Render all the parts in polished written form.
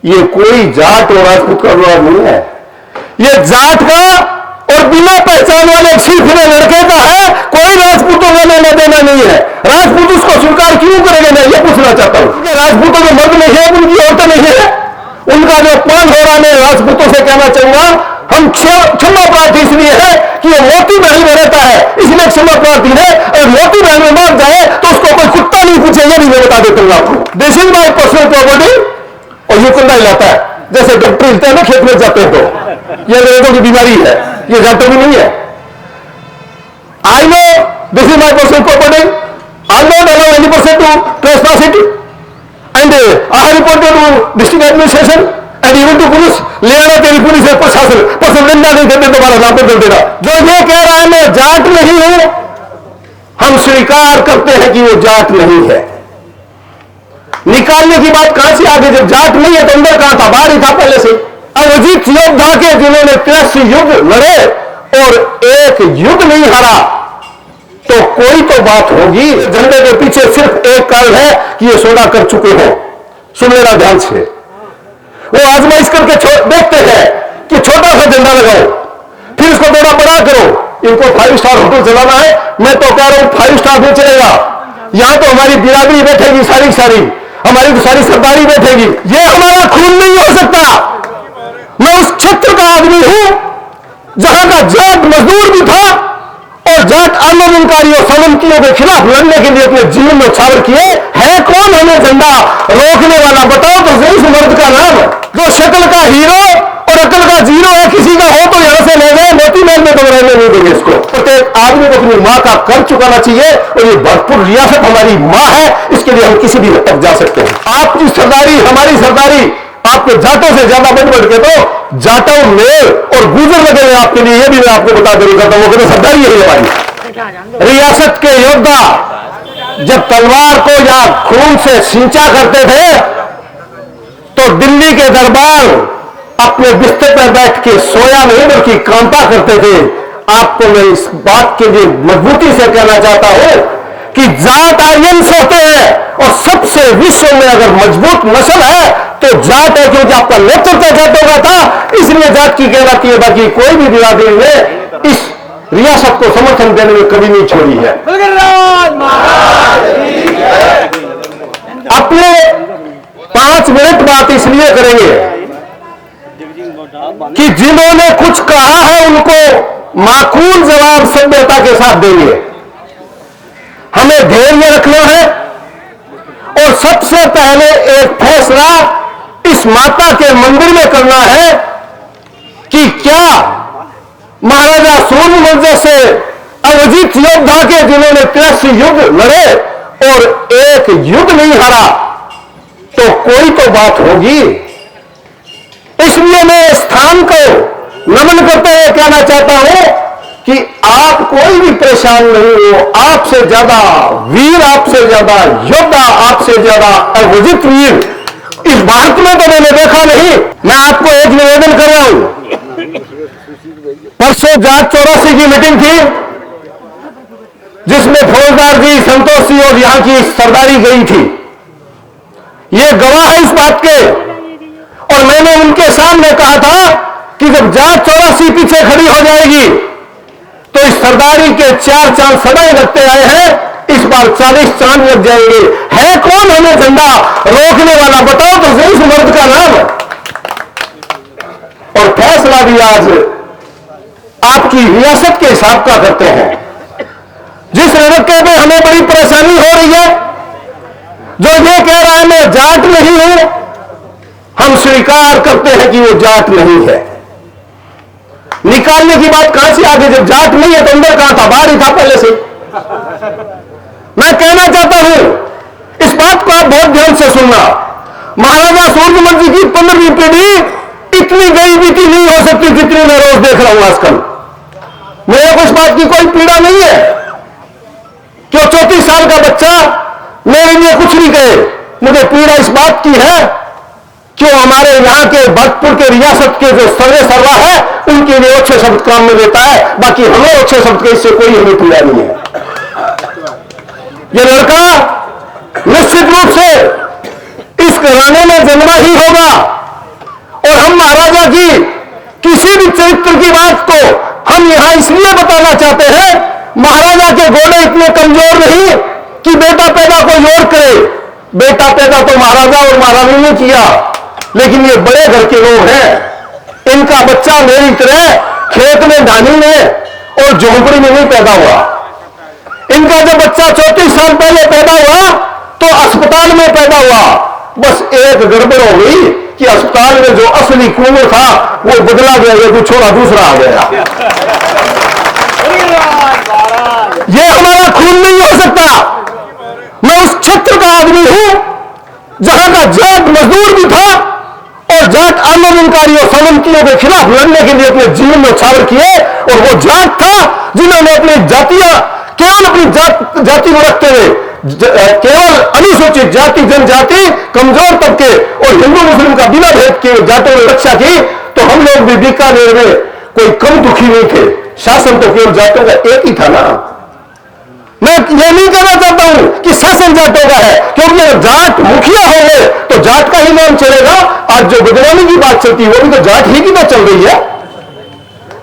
ये कोई जाट और राजपूत का विवाद नहीं है, ये जाट का और बिना पहचान वाले छिलफिले लड़के का है। कोई राजपूतों का लेना देना नहीं है। राजपूत उसको स्वीकार क्यों करेंगे, मैं ये पूछना चाहता हूं। राजपूतों के मर्द नहीं है, उनकी औरतें नहीं है, उनका जो अपमान हो रहा, मैं राजपूतों से कहना चाहूंगा, हम क्षमा प्रार्थी इसलिए है कि ये मोती महल में रहता है, इसलिए क्षमा प्रार्थी है। और मोती महल में मार जाए तो उसको कोई कुत्ता नहीं पूछेगा, नहीं मैं बता देता हूं आपको। This is my personal property और ये कुंडा हिलाता है जैसे डॉक्टर हिलते हैं ना खेत में जाते हैं, तो ये अंग्रेजों की बीमारी है, ये जाटों की नहीं है। I know this is my personal property, I not allow any person to trespass it and I have reported to district administration and even to police. ले आना तेरी पुलिस है प्रशासन, पर निंदा नहीं करते तुम्हारा नाम पर कर देगा। जो ये कह रहा है मैं जाट नहीं हूं, हम स्वीकार करते हैं कि वो जाट नहीं है। निकालने की बात कहां से आगे, जब जाट नहीं है तो अंदर कहां था, बाहर ही था पहले से। अवजित योद्धा के जिन्होंने 83 युद्ध लड़े और एक युद्ध नहीं हारा, तो कोई तो बात होगी। झंडे के पीछे सिर्फ एक कारण है कि ये सौदा कर चुके हो। सुन लेना ध्यान से, वो आजमाइश करके देखते हैं कि छोटा सा झंडा लगाओ, फिर इसको थोड़ा बड़ा करो। इनको 5 स्टार होटल चलाना है, मैं तो कह रहा हूं 5 स्टार नहीं चलेगा। यहां तो हमारी बिरादरी बैठेगी, सारी हमारी तो सारी सरदारी बैठेगी। ये हमारा खून नहीं हो सकता। मैं उस क्षेत्र का आदमी हूं जहां का जाट मजदूर भी था और जाट आंदोलनकारी और सामंतियों के खिलाफ लड़ने के लिए अपने जीवन में छावर किए। है कौन हमें झंडा रोकने वाला, बताओ तो सही उस मर्द का नाम, जो शक्ल का हीरो और अकल का जीरो है। किसी का हो तो यहां से ले गए, मोती महल में तो रहने नहीं देंगे इसको। प्रत्येक आदमी को अपनी मां का कर चुकाना चाहिए और ये भरपूर रियासत हमारी मां है, इसके लिए हम किसी भी हद तक जा सकते हैं। आपकी सरदारी, हमारी सरदारी आपके जाटों से ज्यादा बढ़ के तो जाटों मेल और गुजर लगे हुए आपके लिए, ये भी मैं आपको बता देना चाहता हूं कि सरदारी है हमारी। रियासत के योद्धा जब तलवार को या खून से सिंचा करते थे तो दिल्ली के दरबार अपने बिस्तर पर बैठ के सोया नहीं बल्कि कांपा करते थे। आपको मैं इस बात के लिए मजबूती से कहना चाहता हूं कि जाट आर्यंस होते हैं और सबसे विश्व में अगर मजबूत नस्ल है तो जाट है, क्योंकि आपका नेतृत्व जाटों का था, इसलिए जाट की कहलाती है। बाकी कोई भी बिरादरी ने इस रियासत को समर्थन देने में कभी नहीं छोड़ी है। अपने 5 मिनट बात इसलिए करेंगे कि जिन्होंने कुछ कहा है उनको माकूल जवाब सभ्यता के साथ देंगे। हमें धैर्य रखना है और सबसे पहले एक फैसला इस माता के मंदिर में करना है कि क्या महाराजा सूर्यमल जैसे अवजित योद्धा के जिन्होंने 83 युद्ध लड़े और एक युद्ध नहीं हारा, तो कोई तो बात होगी। इसलिए मैं स्थान को नमन करते हुए कहना चाहता हूं कि आप कोई भी परेशान नहीं हो। आपसे ज्यादा वीर, आपसे ज्यादा योद्धा, आपसे ज्यादा अवजित वीर इस भारत में तो मैंने देखा नहीं। मैं आपको एक निवेदन कर रहा हूं। परसों जाट 84 की मीटिंग थी जिसमें फौजदार जी, संतोष जी और यहां की सरदारी गई थी। ये गवाह है इस बात के। और मैंने उनके सामने कहा था कि जब जाट 84 पीछे खड़ी हो जाएगी तो इस सरदारी के 4 चांद सदाएं लगते आए हैं, इस बार 40 चांद लग जाएंगे। है कौन हमें झंडा रोकने वाला, बताओ तो सही उस मर्द का नाम। और फैसला भी आज आपकी रियासत के हिसाब का करते हैं। जिस इलाके में हमें बड़ी परेशानी हो रही है, जो ये कह रहा है मैं जाट नहीं हूं, हम स्वीकार करते हैं कि वो जाट नहीं है। निकालने की बात कहां से आगे, जब जाट नहीं है तो अंदर कहां था, बाहर ही था पहले से। मैं कहना चाहता हूं इस बात को आप बहुत ध्यान से सुनना। महाराजा सूर्यमल जी की 15वीं पीढ़ी इतनी गई बीती नहीं हो सकती जितनी मैं रोज देख रहा हूं आजकल। मेरे को इस बात की कोई पीड़ा नहीं है कि 34 साल का बच्चा मेरे लिए कुछ नहीं कहे। मुझे पीड़ा इस बात की है कि हमारे यहाँ के भरतपुर के रियासत के जो सर्वे सर्वा है उनके लिए अच्छे शब्द काम में देता है, बाकी हमें अच्छे शब्द के इससे कोई हमें पीड़ा नहीं है। ये लड़का निश्चित रूप से इस घराने में जन्मा ही होगा चरित्र की बात को हम यहां इसलिए बताना चाहते हैं, महाराजा के घोड़े इतने कमजोर नहीं कि बेटा पैदा कोई और करे। बेटा पैदा तो महाराजा और महारानी ने किया, लेकिन ये बड़े घर के लोग हैं। इनका बच्चा मेरी तरह खेत में धानी में और झोंपड़ी में नहीं पैदा हुआ। इनका जब बच्चा 34 साल पहले पैदा हुआ तो अस्पताल में पैदा हुआ। बस एक गड़बड़ हो गई कि अस्पताल में जो असली कुएं था वो बदला गया, ये छोड़ा दूसरा आ गया। ये हमारा खून नहीं हो सकता। मैं उस क्षेत्र का आदमी हूं जहां का जाट मजदूर भी था और जाट आंदोलनकारियों सामंतियों के खिलाफ लड़ने के लिए अपने जीवन में उछावर किए, और वो जाट था जिन्होंने अपनी जातियां केवल अपनी जाति को रखते हुए केवल अनुसूचित जाति, जनजाति, कमजोर तबके और हिंदू मुस्लिम का बिना भेद के जाटों ने रक्षा की। तो हम लोग भी बीकानेर में कोई कम दुखी नहीं थे। शासन तो केवल जाटों का एक ही था ना। मैं ये नहीं कहना चाहता हूं कि शासन जाटों का है, क्योंकि अगर जाट मुखिया होंगे तो जाट का ही नाम चलेगा। आज जो बदनामी की बात चलती है वो भी तो जाट ही की तो चल रही है।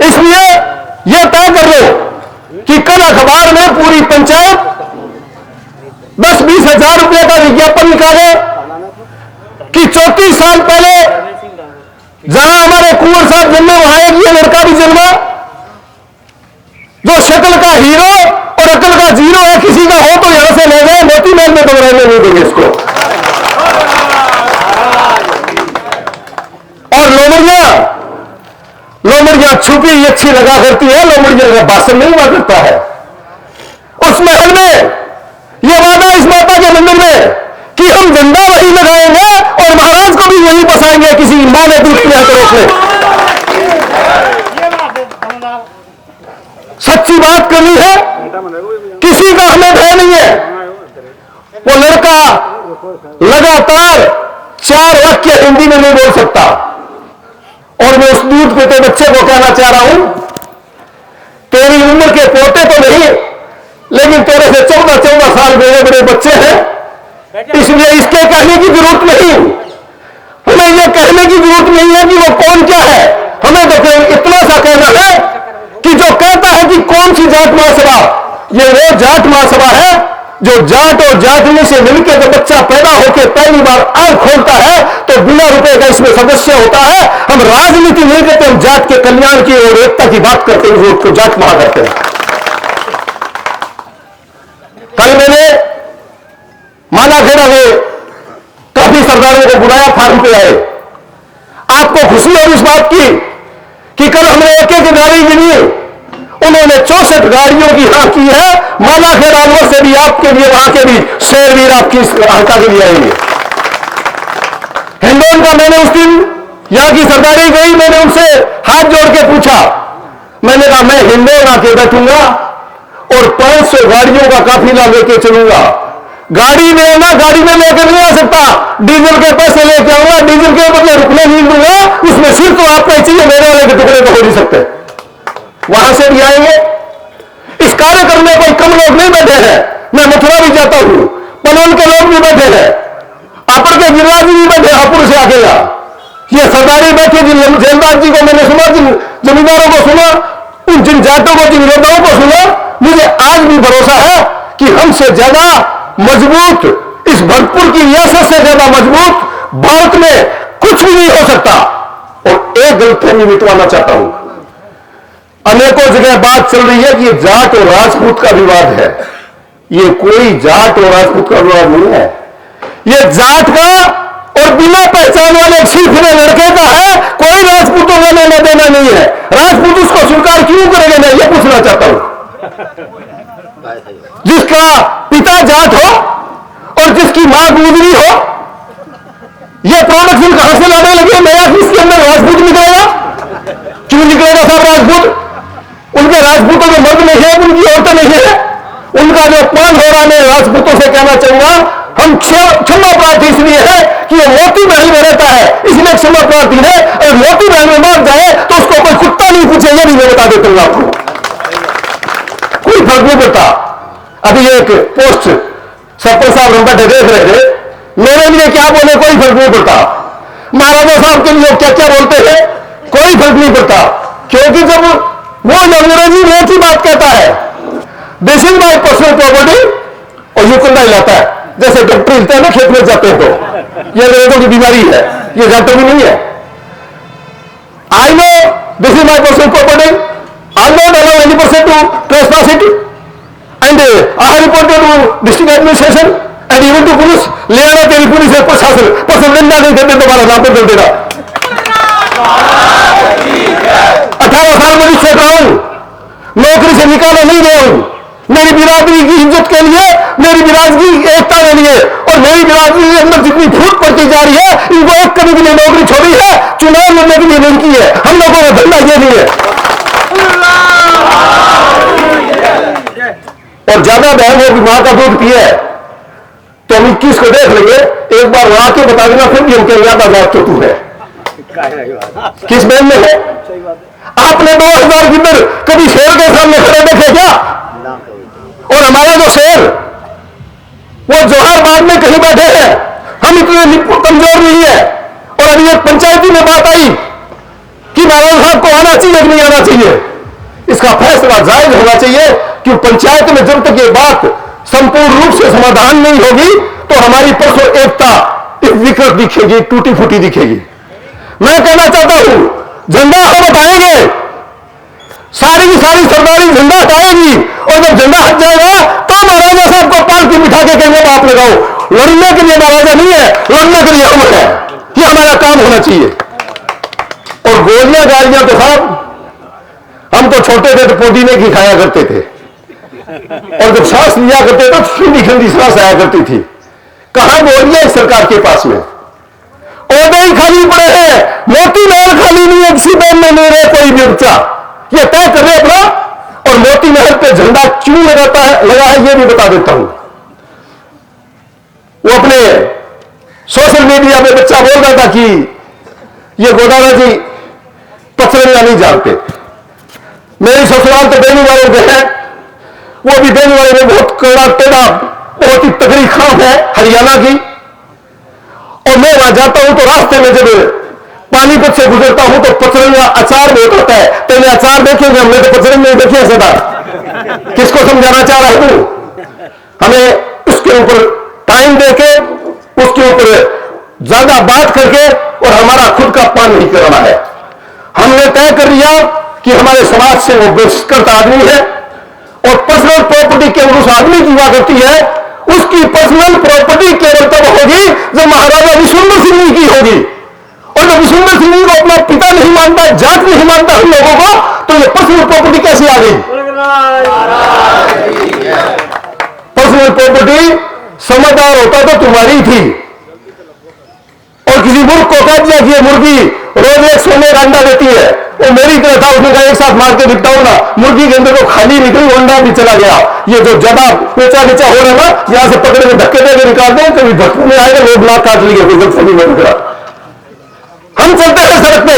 इसलिए यह तय कर लो कि कल अखबार में पूरी पंचायत 10-20 हजार रुपए का विज्ञापन निकाले कि 34 साल पहले जहां हमारे कुंवर साहब जन्मे वहां एक ये लड़का भी जन्मा जो शक्ल का हीरो और अकल का जीरो है। किसी का हो तो यहां से ले गए, मोती महल में तो रहने नहीं देंगे इसको। और लोमड़िया छुपी अच्छी लगा करती है, लोमड़िया का भाषण नहीं हुआ करता है। उस महल में यह वादा इस माता के मंदिर में कि हम झंडा वही लगाएंगे और महाराज को भी वही बसाएंगे, किसी मां ने दूध पिया तो रोक ले। सच्ची बात करनी है, किसी का हमें भय नहीं है। वो लड़का लगातार 4 वाक्य हिंदी में नहीं बोल सकता, और मैं उस दूध पीते बच्चे को कहना चाह रहा हूं, तेरी उम्र के पोते तो नहीं, लेकिन तेरे से 14 साल बड़े बड़े बच्चे हैं, इसलिए इसके कहने की जरूरत नहीं। हमें यह कहने की जरूरत नहीं है कि वो कौन क्या है। हमें तो केवल इतना सा कहना है कि जो कहता है कि कौन सी जाट महासभा, ये वो जाट महासभा है जो जाट और जाटनी से मिलकर जब बच्चा पैदा होकर पहली बार आंख खोलता है तो बिना रुपए का इसमें सदस्य होता है। हम राजनीति नहीं करते, हम जाट के कल्याण की और एकता की बात करते हैं, वोट को जाट महा करते हैं। कल मैंने मालाखेड़ा में काफी सरदारों को बुलाया, फार्म पे आए। आपको खुशी और इस बात की कि कल हमने एक गाड़ी गिनी, उन्होंने 64 गाड़ियों की हाँ की है। मालाखेड़ा से भी आपके लिए वहां के भी शेरवीर आपकी हल्का के लिए आएंगे। हिंडोन का मैंने उस दिन यहां की सरदारी गई, मैंने उनसे हाथ जोड़ के पूछा, मैंने कहा मैं हिंडोन आके बैठूंगा और 500 गाड़ियों का काफिला लेके चलूंगा। गाड़ी में ना, गाड़ी में लेकर नहीं आ सकता, डीजल के पैसे लेके आऊंगा, डीजल के बदले रुकने नहीं दूंगा, उसमें सिर्फ तो आपको चाहिए, मेरे वाले के टुकड़े तो हो नहीं सकते। वहां से भी आएंगे। इस कार्यक्रम में कोई कम लोग नहीं बैठे हैं। मैं मथुरा भी जाता हूं, पनौन के लोग भी बैठे हैं, अपर के गिरिराज भी बैठे, हापुड़ से अकेला। ये सरदारी बैठे, जिन जैलदार जी को मैंने सुना, जिन जमींदारों को सुना, उन जिन जाटों को, जिन योद्धाओं को सुना, मुझे आज भी भरोसा है कि हमसे ज्यादा मजबूत, इस भरतपुर की रियासत से ज्यादा मजबूत भारत में कुछ भी नहीं हो सकता। और एक गलतफहमी मिटवाना चाहता हूं, अनेकों जगह बात चल रही है कि ये जाट और राजपूत का विवाद है। ये कोई जाट और राजपूत का विवाद नहीं है, ये जाट का और बिना पहचान वाले छिलफिले लड़के का है। कोई राजपूतों का लेना देना नहीं है। राजपूत उसको स्वीकार क्यों करेंगे, मैं ये पूछना चाहता हूं। जिसका पिता जाट हो और जिसकी मां गुजरी हो, यह प्रोडक्शन कहां से लाने लगे? नया इसके अंदर राजपूत निकलेगा? क्यों निकलेगा साहब राजपूत? उनके राजपूतों के मर्द नहीं है, उनकी औरतें नहीं है। उनका जो अपमान हो रहा, मैं राजपूतों से कहना चाहूंगा, हम क्षमा प्रार्थी इसलिए है कि ये मोती महल में रहता है, इसलिए क्षमा प्रार्थी है। अगर मोती महल में मार जाए तो उसको कोई कुत्ता नहीं पूछेगा, नहीं मैं बता देता हूं आपको, कोई फर्क नहीं पड़ता। अभी एक पोस्ट सरपंच साहब हम बैठे देख रहे थे, मेरे लिए क्या बोले कोई फर्क नहीं पड़ता, महाराजा साहब के लिए क्या क्या बोलते हैं कोई फर्क नहीं पड़ता, क्योंकि जब वो अंग्रेजी में एक ही बात कहता है, this is my personal property, और यू कुंडा हिलाता है जैसे डॉक्टर हिलते हैं ना खेत में जाते हैं, तो ये अंग्रेजों की बीमारी है, ये डॉक्टर भी नहीं है। I know this is my personal property, I not allow any person to trespass it, and I have reported to district administration and even to police. ले आना तेरी पुलिस है प्रशासन, पर निंदा नहीं करते तुम्हारा नाम पर कर देगा। 18 साल में छोटा हूं, नौकरी से निकाला नहीं गया हूं, मेरी बिरादरी की इज्जत के लिए, मेरी बिरादरी की एकता के लिए, और मेरी बिरादरी के अंदर जितनी फूट पड़ती जा रही है, इनको एक करने के लिए नौकरी छोड़ी है, चुनाव लड़ने के लिए नहीं की है। हम लोगों का धंधा ये नहीं है। और ज्यादा बहन हो कि मां का दूध पिए तो हम 21 को देख लेंगे, एक बार वहां के बता देना, फिर भी हम कहेंगे याद आजाद तो तू है। किस बहन में है? आपने 2000 के अंदर कभी शेर के सामने खड़े देखे क्या? और हमारा जो शेर वो जोहार बाग में कहीं बैठे हैं, हम इतने कमजोर नहीं है। और अभी एक पंचायती में बात आई कि महाराज साहब को आना चाहिए कि नहीं आना चाहिए, इसका फैसला जायज होना चाहिए, कि पंचायत में जब तक ये बात संपूर्ण रूप से समाधान नहीं होगी तो हमारी परसों एकता विकृत दिखेगी, टूटी फूटी दिखेगी। मैं कहना चाहता हूं, झंडा हम हटाएंगे, सारी की सारी सरदारी झंडा हटाएगी, और जब झंडा हट जाएगा तो महाराजा साहब को पालकी बिठा के कहेंगे बाप लगाओ। लड़ने के लिए महाराजा नहीं है, लड़ने के लिए हम है, ये हमारा काम होना चाहिए। और गोलियां गालियां तो साहब हम तो छोटे थे तो पुदीने की खाया करते थे, और जब सांस लिया करते तो ठंडी ठंडी सांस आया करती थी। कहां गोलियां इस सरकार के पास में? ओहदे ही खाली पड़े हैं, मोती महल खाली नहीं है, किसी बैंक में नहीं रहे कोई भी बच्चा, ये तय कर रहे अपना। और मोती महल पे झंडा क्यों लगाता है, लगा है, ये भी बता देता हूं। वो अपने सोशल मीडिया पे बच्चा बोल रहा था कि ये गोदारा जी पचरंगा नहीं जानते। मेरी ससुराल तो बेनी वाले के हैं, वो भी बेनी वाले में बहुत कड़ा टेढ़ा, बहुत ही तगड़ी खाम है हरियाणा की। और मैं वहां जाता हूं तो रास्ते में जब पानीपत से गुजरता हूं तो पचरंगा अचार बहुत होता है। पहले अचार देखेंगे, हमने तो पचरंगा नहीं देखे सदा। किसको समझाना चाह रहा है तू? हमें उसके ऊपर टाइम देके, उसके ऊपर ज्यादा बात करके, और हमारा खुद का पान नहीं करना है। हमने तय कर लिया कि हमारे समाज से वो बहिष्कृत आदमी है, और पर्सनल प्रॉपर्टी केवल उस आदमी की हुआ करती है, उसकी पर्सनल प्रॉपर्टी केवल तब होगी जब महाराजा विश्वंभर सिंह की होगी। और जब विश्वंभर सिंह को अपना पिता नहीं मानता, जात नहीं मानता हम लोगों को, तो ये पर्सनल प्रॉपर्टी कैसे आ गई? पर्सनल प्रॉपर्टी समझदार होता तो तुम्हारी थी। और किसी मुर्ग को कह दिया कि ये मुर्गी रोज एक सोने का अंडा देती है, वो मेरी तरह था, उसने कहा एक साथ मार के दिखताऊंगा, मुर्गी के अंदर तो खाली निकली, अंडा भी चला गया। ये जो ज्यादा पेचा नीचा हो रहा है ना, यहां से पकड़े में धक्के देकर निकाल दें, कभी धक्के में आएगा, लोग नाक काट लिए, कोई गलत सही नहीं करा। हम चलते हैं सड़क पे,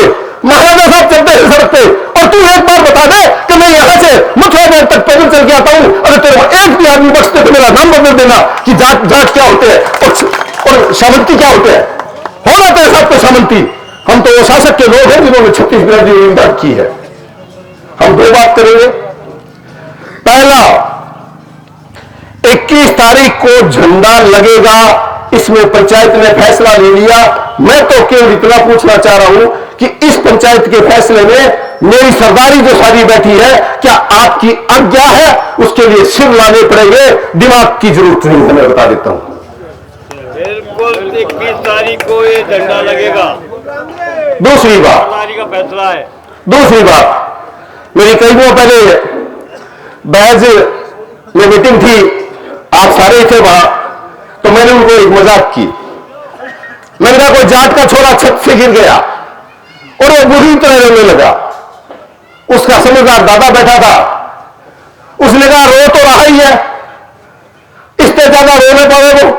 महाराजा साहब चलते हैं सड़क पे, और तू एक बार बता दे कि मैं यहां से मुख्यालय तक पैदल चल के आता हूं, अगर तेरे को एक भी आदमी बचते तो मेरा नाम बदल देना कि जाट क्या होते हैं और सामंती क्या होते हैं। होना तेरे साथ तो सामंती। हम तो वो शासक के लोग हैं जिन्होंने छत्तीसगढ़ की इमदाद की है। हम दो बात करेंगे। पहला, 21 तारीख को झंडा लगेगा, इसमें पंचायत ने फैसला ले लिया। मैं तो केवल इतना पूछना चाह रहा हूं कि इस पंचायत के फैसले में मेरी सरदारी जो सारी बैठी है, क्या आपकी आज्ञा है? उसके लिए सिर लाने पड़ेंगे, दिमाग की जरूरत नहीं है, मैं बता देता हूं। बिल्कुल 21 तारीख को ये झंडा लगेगा। दूसरी बात, का फैसला है। दूसरी बात, मेरी कई दिनों पहले बैज में मीटिंग थी, आप सारे थे वहां, तो मैंने उनको एक मजाक की। मैंने कहा कोई जाट का छोरा छत से गिर गया और वो बुरी तरह रोने लगा। उसका समझदार दादा बैठा था, उसने कहा रो तो रहा ही है, इससे ज्यादा रोने पावे वो,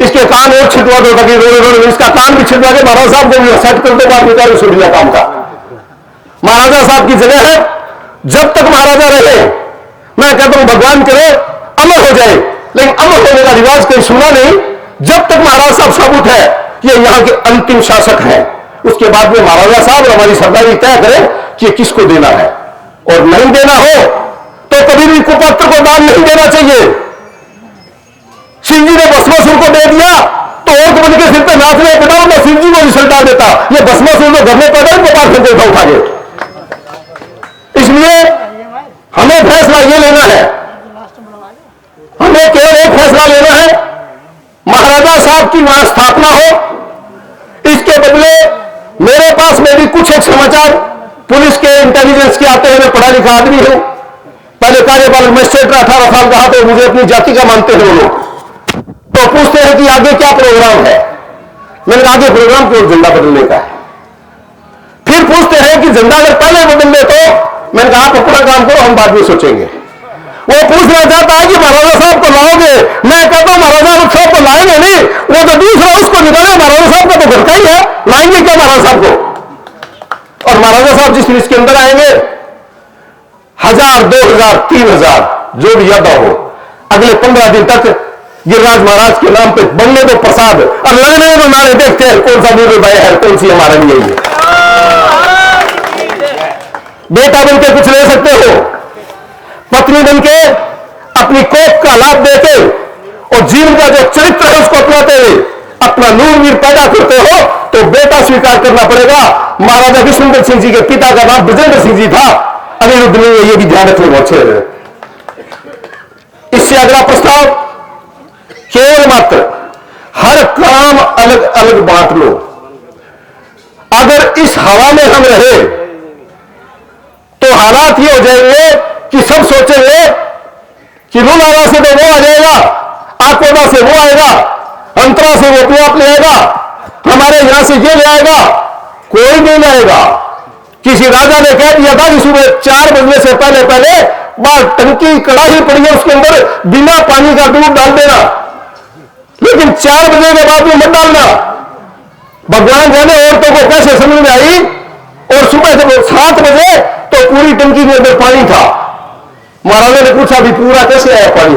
इसके कान और छिटवा दो ताकि रोने, इसका कान भी छिटवा के महाराजा साहब को भी सेट कर दो, बात निकाल सुन लिया काम का। महाराजा साहब की जगह है, जब तक महाराजा रहे, मैं कहता हूं भगवान करे अमर हो जाए, लेकिन अमर होने का रिवाज कहीं सुना नहीं। जब तक महाराजा साहब साबुत है, ये यहां के अंतिम शासक हैं। उसके बाद में महाराजा साहब और हमारी सरदारी तय करें कि किसको देना है, और नहीं देना हो तो कभी भी कुपात्र को दान नहीं देना चाहिए। शिव जी ने भस्मासुर को दे दिया तो और बन के सिर पे नाचने पिटाओ, मैं शिव जी को रिसल्ट डाल देता, ये भस्मासुर तो घर में पैदा ही गोपाल से देखा उठा के। इसलिए हमें फैसला ये लेना है, हमें केवल एक फैसला लेना है, महाराजा साहब की वहां स्थापना हो, इसके बदले मेरे पास में भी कुछ एक समाचार पुलिस के इंटेलिजेंस के आते हैं। मैं पढ़ा लिखा आदमी हूं, पहले कार्यपालक मजिस्ट्रेट 18 साल कहा तो मुझे अपनी जाति का मानते हैं वो लोग। तो पूछते हैं कि आगे क्या प्रोग्राम है, मैंने कहा आगे प्रोग्राम केवल झंडा बदलने का है। फिर पूछते हैं कि झंडा अगर पहले बदल ले तो, मैंने कहा आप अपना काम करो, हम बाद में सोचेंगे। वो पूछना चाहता है कि महाराजा साहब को लाओगे, मैं कहता हूं महाराजा साहब को लाएंगे नहीं, वो तो दूसरा उसको निकाले, महाराजा साहब का तो घर का ही है, लाएंगे क्या महाराजा साहब को। और महाराजा साहब जिस दिन इसके अंदर आएंगे 1000, 2000, 3000 जो भी यादा हो, अगले 15 दिन तक गिरिराज महाराज के नाम पे बनने दो प्रसाद, और लगने में नारे देखते हैं कौन सा मूल भाई है, कौन सी हमारे लिए है। बेटा बन के कुछ ले सकते हो, पत्नी बन के अपनी कोख का लाभ देते और जीवन का जो चरित्र है उसको अपनाते हुए अपना नूर वीर पैदा करते हो तो बेटा स्वीकार करना पड़ेगा। महाराजा विष्णुदत्त सिंह जी के पिता का नाम ब्रजेंद्र सिंह जी था, अनिरुद्ध ने ये भी ध्यान रखने बहुत अच्छे है। इससे अगला प्रस्ताव केवल मात्र हर काम अलग अलग बांट लो। अगर इस हवा में हम रहे तो हालात ये हो जाएंगे कि सब सोचेंगे कि लुलारा से तो वो आ जाएगा, आकोदा से वो आएगा, अंतरा से वो अपने आप ले आएगा, हमारे यहां से ये ले आएगा, कोई नहीं लाएगा। किसी राजा ने कह दिया था कि सुबह 4 बजने से पहले पहले बाहर टंकी कड़ाही पड़ी है उसके अंदर बिना पानी का दूध डाल देना, लेकिन 4 बजे के बाद में मत डालना। भगवान जाने औरतों को कैसे समझ में आई, और सुबह जब 7 बजे तो पूरी टंकी के अंदर पानी था। महाराजा ने पूछा भी पूरा कैसे आया पानी,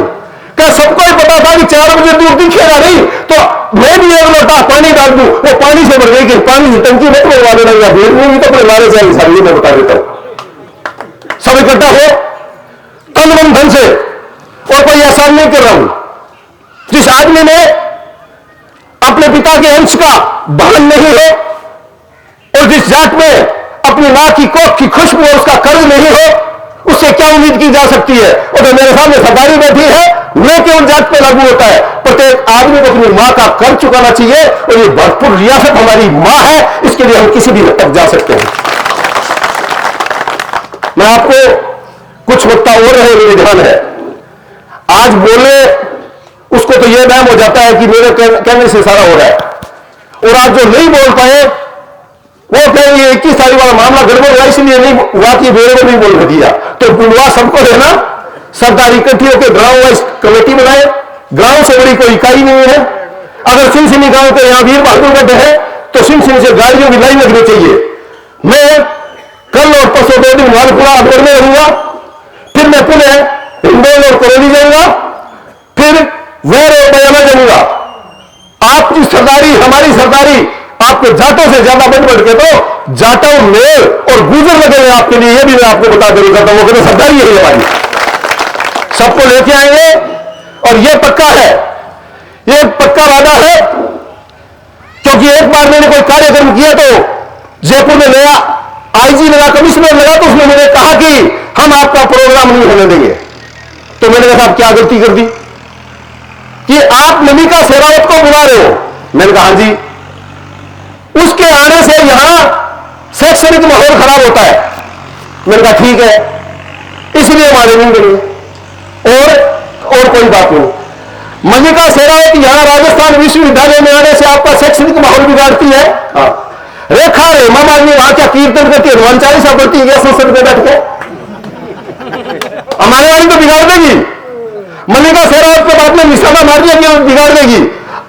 क्या सबको ही पता था कि 4 बजे दूध दिखेगा नहीं, तो मैं भी एक लोटा पानी डाल दूं, वो पानी से भर गई कि पानी से टंकी मत भरवा देना, या भीड़ नहीं तो अपने मारे जाएंगे सारी, मैं बता देता हूं। सब इकट्ठा हो तन मन धन से, और कोई एहसान नहीं कर रहा हूं। जिस आदमी ने अपने पिता के अंश का बहन नहीं हो, और जिस जात में अपनी मां की कोख की खुशबू और उसका कर्ज नहीं हो, उससे क्या उम्मीद की जा सकती है। और जो मेरे सामने सरदारी बैठी है, न केवल जात पे लागू होता है, प्रत्येक आदमी को अपनी मां का कर्ज चुकाना चाहिए, और ये भरपूर रियासत हमारी मां है, इसके लिए हम किसी भी हद तक जा सकते हैं। मैं आपको कुछ वक्ता और रहे मेरे ध्यान है, आज बोले उसको तो यह वहम हो जाता है कि मेरे कहने से सारा हो रहा है, और आज जो नहीं बोल पाए वो कहेंगे 21 तारीख वाला मामला गड़बड़ हुआ इसलिए नहीं हुआ कि मेरे को नहीं बोल दिया। तो बुलवा सबको देना, सरदार इकट्ठी होकर गांव वाइज कमेटी बनाए, गांव से बड़ी कोई इकाई नहीं है। अगर सिंसिनी गांव के यहां वीर बहादुर गढ़ है तो सिंसिनी से गाड़ियों की लाइन लगनी चाहिए। मैं कल और परसों 2 दिन मालपुरा अकबर में रहूंगा, फिर मैं पुनः हिंडोल और करौली जाऊंगा, फिर वैर और बयाना जाऊंगा। आपकी सरदारी हमारी सरदारी आपको जाटों से ज्यादा बढ़ के तो जाटों मेल और गुजर लगेंगे आपके लिए, यह भी मैं आपको बता देना चाहता हूं। वो सरदारी यही हमारी, सबको लेके आएंगे, और यह पक्का है, यह पक्का वादा है, क्योंकि एक बार मैंने कोई कार्यक्रम किया तो जयपुर में नया आईजी लगा, कमिश्नर लगा, तो उसने मुझे कहा कि हम आपका प्रोग्राम नहीं होने देंगे। तो मैंने कहा आप क्या गलती कर दी कि आप मलिका शेरावत को बुला रहे हो। मैंने कहा जी, उसके आने से यहां शैक्षणिक माहौल खराब होता है। मैंने कहा ठीक है, इसलिए हमारे नहीं बने, और कोई बात नहीं। मल्लिका शेरावत यहां राजस्थान विश्वविद्यालय में आने से आपका शैक्षणिक माहौल बिगाड़ती है। रेखा रे मामा जी वहां क्या कीर्तन करती है, हनुमान चालीसा पढ़ती है संसद में बैठ के, हमारे वाली तो बिगाड़ देगी। मल्लिका शेरावत के बाद में निशाना मार दिया कि बिगाड़ देगी।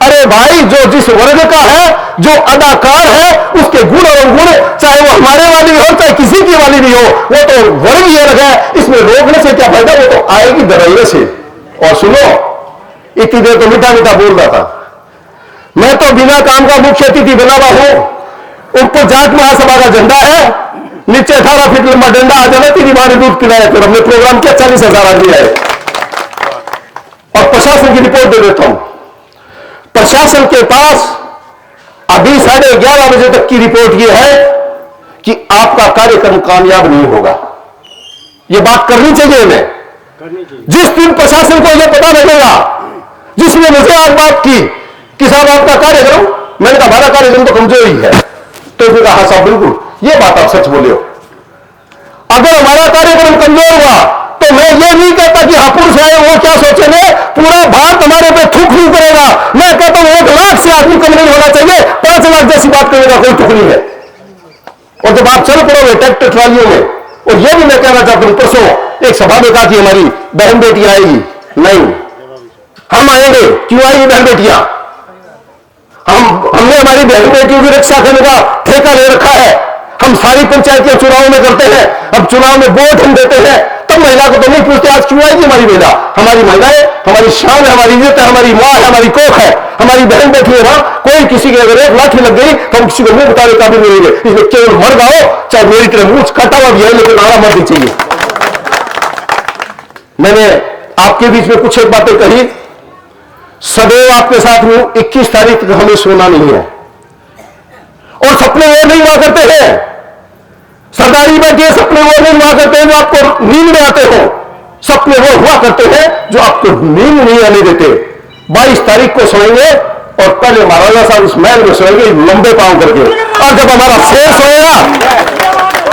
अरे भाई, जो जिस वर्ग का है, जो अदाकार है, उसके गुण और अवगुण, चाहे वो हमारे वाली हो चाहे किसी की वाली भी हो, वो तो वर्ग ये अलग है, इसमें रोकने से क्या फायदा, वो तो आएगी दराइने से। और सुनो, इतनी देर तो मीठा मीठा बोल रहा था, मैं तो बिना काम का मुख्य अतिथि बना हुआ हूं। ऊपर जाट महासभा का झंडा है, नीचे 18 फीट लंबा डंडा आ जाना, तेरी माँ ने दूध पिलाया, फिर हमने प्रोग्राम किया, 40,000 आदमी आए। और प्रशासन की रिपोर्ट दे देता हूं, प्रशासन के पास अभी 11:30 बजे तक की रिपोर्ट यह है कि आपका कार्यक्रम कामयाब नहीं होगा। यह बात करनी चाहिए हमें। जिस दिन प्रशासन को यह पता लगेगा, जिसने मुझे आज बात की कि साहब आपका कार्यक्रम, मैंने कहा हमारा कार्यक्रम तो कमजोरी है, तो फिर कहा साहब बिल्कुल यह बात आप सच बोले हो। अगर हमारा कार्यक्रम कमजोर हुआ तो मैं ये नहीं कहता कि हापुड़ से आए वो क्या सोचेंगे, पूरा भारत हमारे पे थूक नहीं करेगा। मैं कहता हूं 1 लाख से आदमी कम नहीं होना चाहिए, 5 लाख जैसी बात करेगा कोई तुक नहीं है। और जब आप चल पड़ोगे ट्रैक्टर ट्रालियों में, और यह भी मैं कहना चाहता हूं, परसों एक सभा में कहा कि हमारी बहन बेटी आएगी, नहीं हम आएंगे। क्यों आएगी बहन बेटियां? हमने हमारी बहन बेटियों की रक्षा करने का ठेका ले रखा है। हम सारी पंचायतें चुनाव में करते हैं, अब चुनाव में वोट हम देते हैं, तब महिला को तो नहीं पूछते आज क्यों आएगी हमारी महिला। हमारी महिलाएं हमारी शान है, हमारी इज्जत है, हमारी मां है, हमारी कोख है, हमारी बहन बेटी है ना। कोई किसी के अगर 1 लाठी लग गई तो हम किसी को मुंह बताने का भी नहीं रहेंगे। इसलिए केवल मर जाओ, चाहे मेरी तरह मुंह काटा हुआ भी है, लेकिन आना मत ही चाहिए। मैंने आपके बीच में कुछ एक बातें कही, सदैव आपके साथ हूं। 21 तारीख तक हमें सोना नहीं है, और सपने वो नहीं हुआ करते हैं, सरदारी बैठिए, सपने वो नहीं हुआ करते हैं जो आपको नींद में आते हो। सपने वो हुआ करते हैं जो आपको नींद नहीं आने देते। 22 तारीख को सोएंगे, और पहले महाराजा साहब उस महल में सोएंगे लंबे पांव करके, और जब हमारा शेर सोएगा,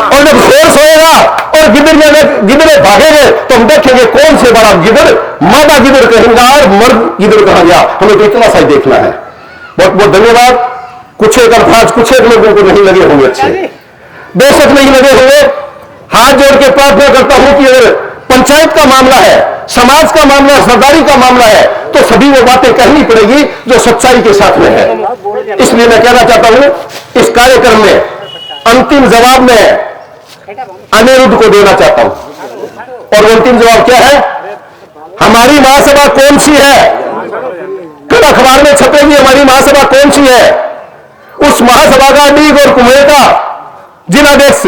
और जब शेर सोएगा और गिदड़े भागेंगे, तो हम देखेंगे कौन से बड़ा गिदड़ मादा गिदड़ कहेंगे और मर्द गिदड़ कहा गया। हमें तो इतना सा ही देखना है। बहुत बहुत धन्यवाद। कुछ एक अर्थात कुछ एक लोगों को नहीं लगे होंगे अच्छे, बेशक नहीं लगे होंगे। हाथ जोड़ के प्रार्थना करता हूं कि अगर पंचायत का मामला है, समाज का मामला है, सरदारी का मामला है, तो सभी वो बातें कहनी पड़ेगी जो सच्चाई के साथ में है। इसलिए मैं कहना चाहता हूं इस कार्यक्रम में अंतिम जवाब में अनिरुद्ध को देना चाहता हूं, और अंतिम जवाब क्या है? हमारी महासभा कौन सी है? कल अखबार में छपेगी हमारी महासभा कौन सी है। उस महासभा का लीग और कुमेर का जिलाध्यक्ष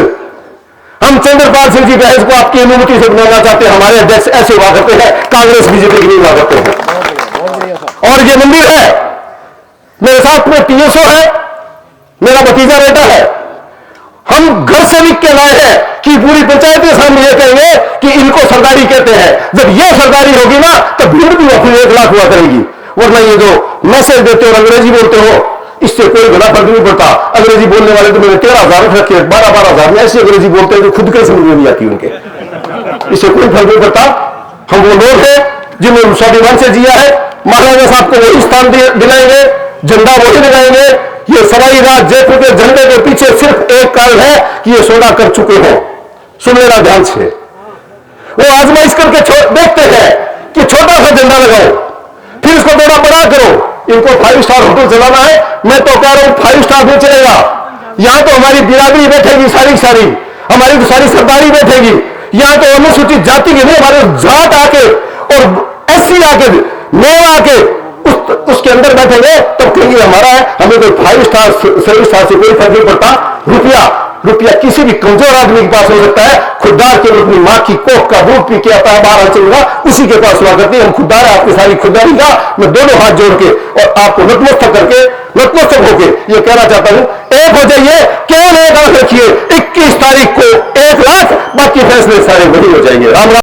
हम चंद्रपाल सिंह जी बहस को आपकी अनुमति से बनाना चाहते हैं। हमारे अध्यक्ष ऐसे हुआ करते हैं, कांग्रेस बीजेपी की नहीं हुआ करते हैं। और ये मंदिर है, मेरे साथ में टीएसओ है, मेरा भतीजा बेटा है। हम घर से लिख के लाए हैं कि पूरी पंचायत के सामने ये कहेंगे कि इनको सरदारी कहते हैं। जब ये सरदारी होगी ना, तो भीड़ भी अपनी 1 लाख हुआ करेगी। वरना ये जो मैसेज देते हो, अंग्रेजी बोलते हो, इससे कोई बड़ा फर्क नहीं पड़ता। अंग्रेजी बोलने वाले तो मैंने 13,000 रखे, 12,000 में ऐसी अंग्रेजी बोलते हैं जो खुद के समझ में नहीं आती उनके। इससे कोई फर्क नहीं पड़ता। हम वो लोग हैं जिन्होंने स्वाभिमान से जिया है। महाराजा साहब को वही स्थान दिलाएंगे, झंडा वही लगाएंगे। ये सवाई राज जयपुर के झंडे के पीछे सिर्फ एक कारण है कि ये सौदा कर चुके हो। सुन लेना ध्यान से। वो आजमाइश करके देखते हैं कि छोटा सा झंडा लगाओ, फिर इसको थोड़ा बड़ा करो। इनको 5 स्टार होटल चलाना है। मैं तो कह रहा हूं 5 स्टार नहीं चलेगा। यहां तो हमारी बिरादरी बैठेगी, सारी हमारी तो सारी सरदारी बैठेगी। यहां तो अनुसूचित जाति के नहीं, हमारे जाट आके और एससी आके, नेव आके उसके अंदर बैठेंगे, तब कहेंगे हमारा है। हमें कोई 5 स्टार 7 स्टार से कोई फर्क नहीं पड़ता। रुपया किसी भी कमजोर आदमी के पास हो सकता है। खुददार केवल अपनी मां की कोख का दूध पी के आता है, बाहर चलेगा, उसी के पास हुआ करती है। हम खुददार है, आपकी सारी खुददारी का मैं दोनों हाथ जोड़ के और आपको नतमस्तक होके ये कहना चाहता हूं, एक हो जाइए, केवल एक आंख रखिए। 21 तारीख को 1 लाख, बाकी फैसले सारे वही हो जाएंगे। राम राम।